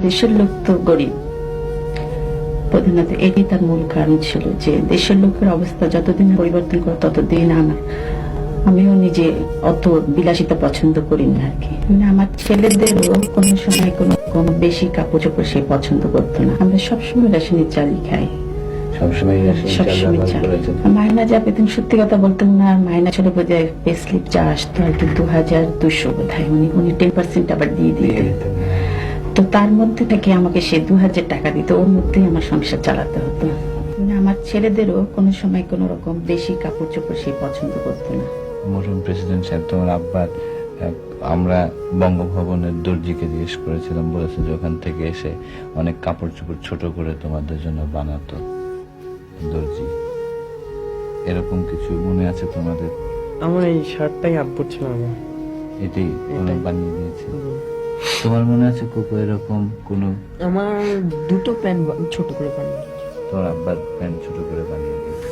দেশের লোক তো গরিব, প্রধানত এটি তার মূল কারণ ছিল যে দেশের লোকের অবস্থা যতদিন পরিবর্তন করে ততদিন আমিও নিজে অত বিলাসিতা পছন্দ করি না আর কি। আমার ছেলেদেরও কোনো সময় কোনো বেশি কাপড় চোপড় সে পছন্দ করতো না। আমরা সবসময় রেশনের চালই খাই, সবসময় মাইনা যা পেতেন, সত্যি কথা বলতে না, মাইনা ছিল বোধহয় পে স্লিপ যা আসতো আর কি 2200 বোধহয়, উনি 10% আবার দিয়ে দিতেন। তো তার মধ্যে থেকে আমাকে সে 2000 টাকা দিত, ওর মধ্যেই আমার সংসার চালাতে হতো। আমার ছেলেদেরও কোনো সময় কোনো রকম বেশি কাপড় চোপড় সে পছন্দ করতো না। মরহুম প্রেসিডেন্ট সাহেব, তোমার আব্বার আমরা বঙ্গভবনের দর্জিকে জিজ্ঞেস করেছিলাম, বলেছে যে ওখান থেকে এসে অনেক কাপড় চোপড় ছোট করে তোমাদের জন্য বানাতো দর্জি। এরকম কিছু মনে আছে তোমাদের? আমার এই শার্টটাই আব্বুর ছিল, আমার এটাই অনেক বানিয়ে দিয়েছে। তোমার মনে আছে কোকো এরকম কোনো? আমার দুটো প্যান্ট ছোট করে বানিয়ে, তোমার আব্বার প্যান্ট ছোট করে বানিয়ে দিয়েছে।